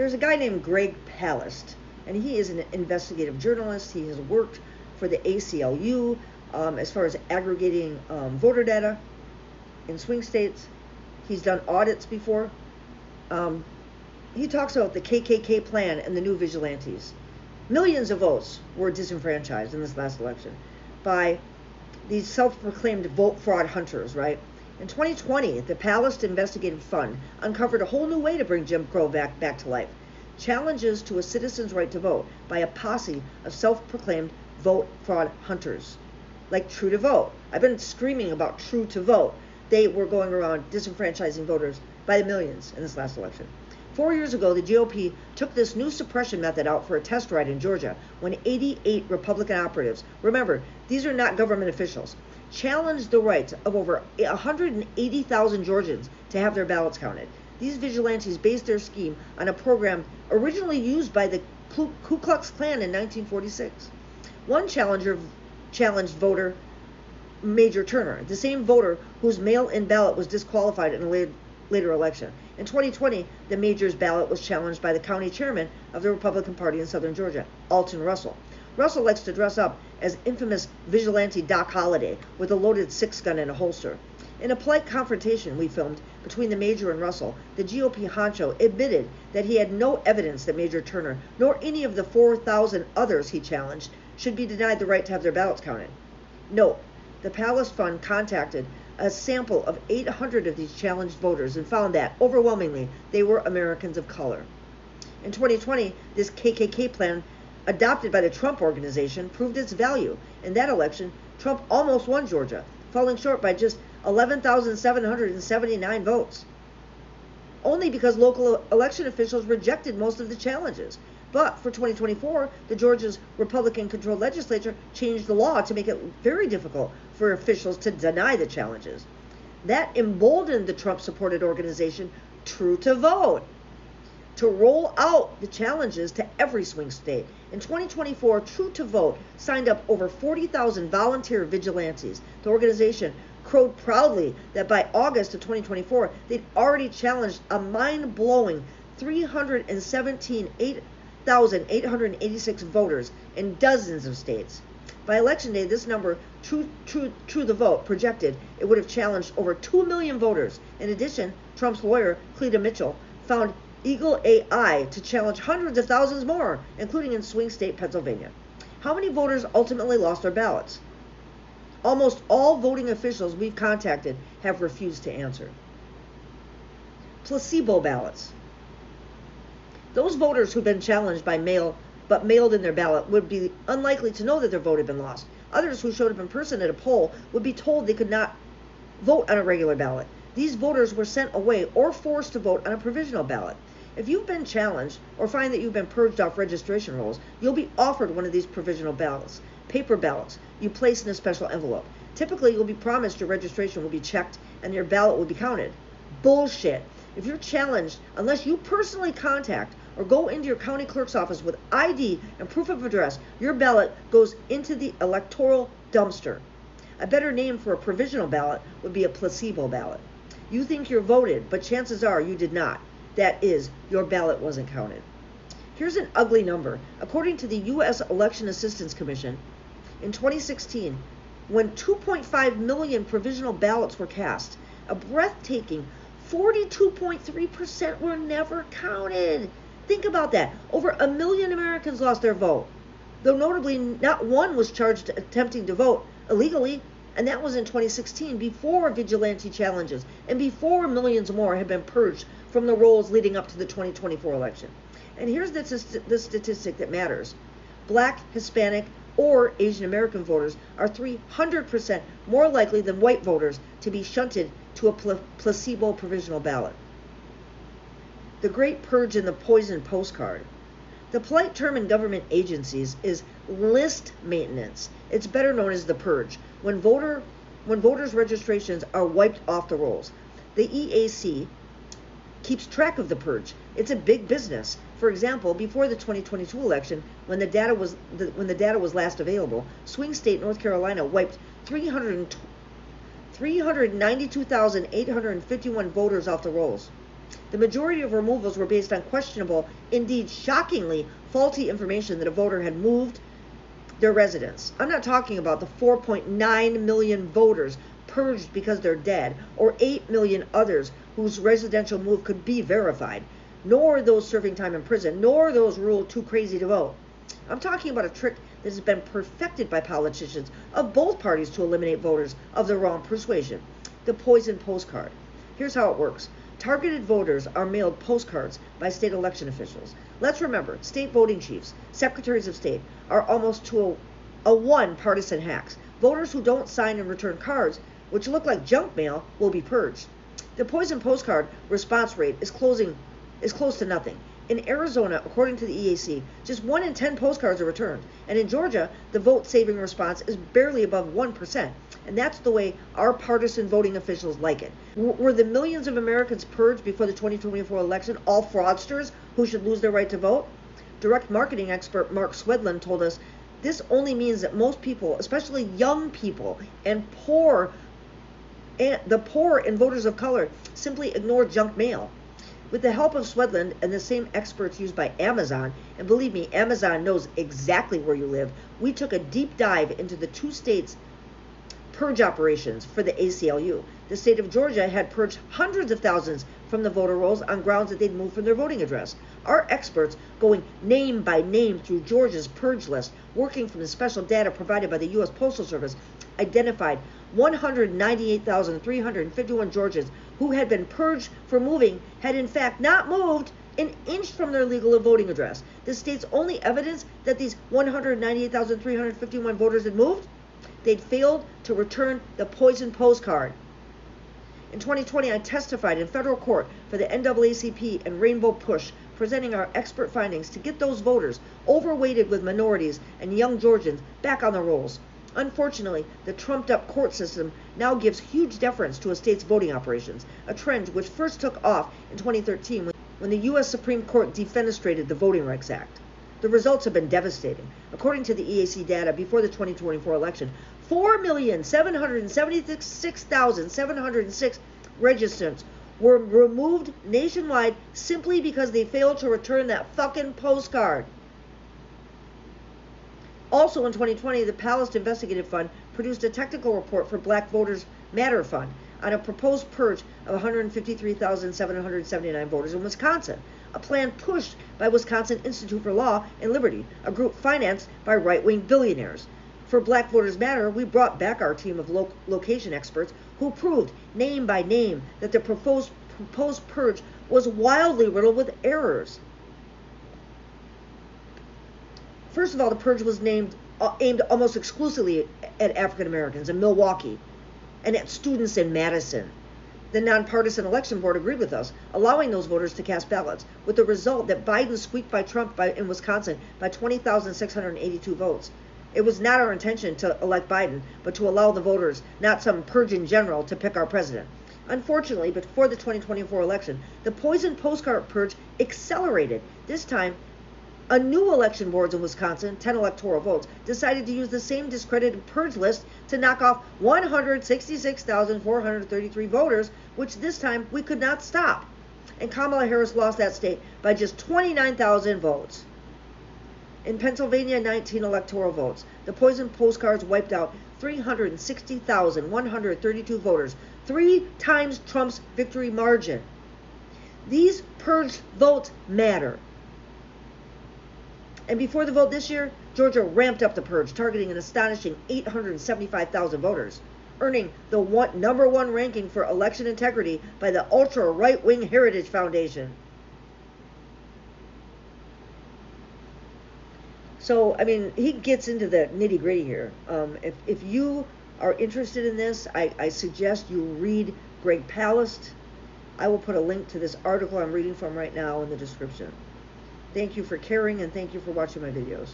There's a guy named Greg Palast, and he is an investigative journalist. He has worked for the ACLU as far as aggregating voter data in swing states. He's done audits before. He talks about the KKK plan and the new vigilantes. Millions of votes were disenfranchised in this last election by these self-proclaimed vote fraud hunters, right? In 2020, the Palast Investigative Fund uncovered a whole new way to bring Jim Crow back to life. Challenges to a citizen's right to vote by a posse of self-proclaimed vote fraud hunters, like True to Vote. I've been screaming about True to Vote. They were going around disenfranchising voters by the millions in this last election. 4 years ago, the GOP took this new suppression method out for a test ride in Georgia when 88 Republican operatives, remember, these are not government officials, challenged the rights of over 180,000 Georgians to have their ballots counted. These vigilantes based their scheme on a program originally used by the Ku Klux Klan in 1946. One challenger challenged voter Major Turner, the same voter whose mail-in ballot was disqualified in a later election. In 2020, the Major's ballot was challenged by the county chairman of the Republican Party in southern Georgia, Alton Russell. Russell likes to dress up as infamous vigilante Doc Holliday with a loaded 6-gun in a holster. In a polite confrontation we filmed between the Major and Russell, the GOP honcho admitted that he had no evidence that Major Turner, nor any of the 4,000 others he challenged, should be denied the right to have their ballots counted. Note, the Palast Fund contacted a sample of 800 of these challenged voters and found that, overwhelmingly, they were Americans of color. In 2020, this KKK plan, adopted by the Trump organization, proved its value. In that election, Trump almost won Georgia, falling short by just 11,779 votes, only because local election officials rejected most of the challenges. But for 2024, the Georgia's Republican-controlled legislature changed the law to make it very difficult for officials to deny the challenges. That emboldened the Trump-supported organization True to Vote to roll out the challenges to every swing state. In 2024, True to Vote signed up over 40,000 volunteer vigilantes. The organization crowed proudly that by August of 2024, they'd already challenged a mind-blowing 317,886 voters in dozens of states. By election day, this number, True the Vote, projected it would have challenged over 2 million voters. In addition, Trump's lawyer, Cleta Mitchell, found Eagle AI to challenge hundreds of thousands more, including in swing state Pennsylvania. How many voters ultimately lost their ballots? Almost all voting officials we've contacted have refused to answer. Placebo ballots. Those voters who've been challenged by mail but mailed in their ballot would be unlikely to know that their vote had been lost. Others who showed up in person at a poll would be told they could not vote on a regular ballot. These voters were sent away or forced to vote on a provisional ballot. If you've been challenged or find that you've been purged off registration rolls, you'll be offered one of these provisional ballots, paper ballots, you place in a special envelope. Typically, you'll be promised your registration will be checked and your ballot will be counted. Bullshit. If you're challenged, unless you personally contact or go into your county clerk's office with ID and proof of address, your ballot goes into the electoral dumpster. A better name for a provisional ballot would be a placebo ballot. You think you're voted, but chances are you did not. That is, your ballot wasn't counted. Here's an ugly number. According to the U.S. Election Assistance Commission, in 2016, when 2.5 million provisional ballots were cast, a breathtaking 42.3% were never counted. Think about that. Over 1 million Americans lost their vote, though notably not one was charged attempting to vote illegally, and that was in 2016, before vigilante challenges and before millions more had been purged from the rolls leading up to the 2024 election. And here's the statistic that matters. Black, Hispanic, or Asian American voters are 300% more likely than white voters to be shunted to a placebo provisional ballot. The Great Purge and the Poison Postcard. The polite term in government agencies is list maintenance. It's better known as the purge, when voters' registrations are wiped off the rolls. The EAC keeps track of the purge. It's a big business. For example, before the 2022 election, when the data was last available, swing state North Carolina wiped 392,851 voters off the rolls. The majority of removals were based on questionable, indeed shockingly faulty information that a voter had moved their residence. I'm not talking about the 4.9 million voters purged because they're dead, or 8 million others whose residential move could be verified, nor those serving time in prison, nor those ruled too crazy to vote. I'm talking about a trick that has been perfected by politicians of both parties to eliminate voters of the wrong persuasion: the poison postcard. Here's how it works. Targeted voters are mailed postcards by state election officials. Let's remember, state voting chiefs, secretaries of state, are almost to a one partisan hacks. Voters who don't sign and return cards, which look like junk mail, will be purged. The poison postcard response rate is close to nothing. In Arizona, according to the EAC, just 1 in 10 postcards are returned. And in Georgia, the vote-saving response is barely above 1%. And that's the way our partisan voting officials like it. Were the millions of Americans purged before the 2024 election all fraudsters who should lose their right to vote? Direct marketing expert Mark Swedlund told us this only means that most people, especially young people and the poor and voters of color, simply ignore junk mail. With the help of Swedlund and the same experts used by Amazon, and believe me, Amazon knows exactly where you live, we took a deep dive into the 2 states' purge operations for the ACLU. The state of Georgia had purged hundreds of thousands from the voter rolls on grounds that they'd moved from their voting address. Our experts, going name by name through Georgia's purge list, working from the special data provided by the U.S. Postal Service, identified 198,351 Georgians who had been purged for moving had in fact not moved an inch from their legal voting address. The state's only evidence that these 198,351 voters had moved? They'd failed to return the poison postcard. In 2020, I testified in federal court for the NAACP and Rainbow Push, presenting our expert findings to get those voters, overweighted with minorities and young Georgians, back on the rolls. Unfortunately, the trumped-up court system now gives huge deference to a state's voting operations, a trend which first took off in 2013 when the U.S. Supreme Court defenestrated the Voting Rights Act. The results have been devastating. According to the EAC data, before the 2024 election, 4,776,706 registrants were removed nationwide simply because they failed to return that fucking postcard. Also in 2020, the Palast Investigative Fund produced a technical report for Black Voters Matter Fund on a proposed purge of 153,779 voters in Wisconsin, a plan pushed by Wisconsin Institute for Law and Liberty, a group financed by right-wing billionaires. For Black Voters Matter, we brought back our team of location experts who proved name by name that the proposed purge was wildly riddled with errors. First of all, the purge was aimed almost exclusively at African Americans in Milwaukee and at students in Madison. The nonpartisan election board agreed with us, allowing those voters to cast ballots, with the result that Biden squeaked by Trump in Wisconsin by 20,682 votes. It was not our intention to elect Biden, but to allow the voters, not some purging general, to pick our president. Unfortunately, before the 2024 election, the poison postcard purge accelerated. This time, a new election boards in Wisconsin, 10 electoral votes, decided to use the same discredited purge list to knock off 166,433 voters, which this time we could not stop. And Kamala Harris lost that state by just 29,000 votes. In Pennsylvania, 19 electoral votes. The poison postcards wiped out 360,132 voters, 3 times Trump's victory margin. These purged votes matter. And before the vote this year, Georgia ramped up the purge, targeting an astonishing 875,000 voters, earning the number 1 ranking for election integrity by the ultra-right-wing Heritage Foundation. So, I mean, he gets into the nitty-gritty here. If you are interested in this, I suggest you read Greg Palast. I will put a link to this article I'm reading from right now in the description. Thank you for caring, and thank you for watching my videos.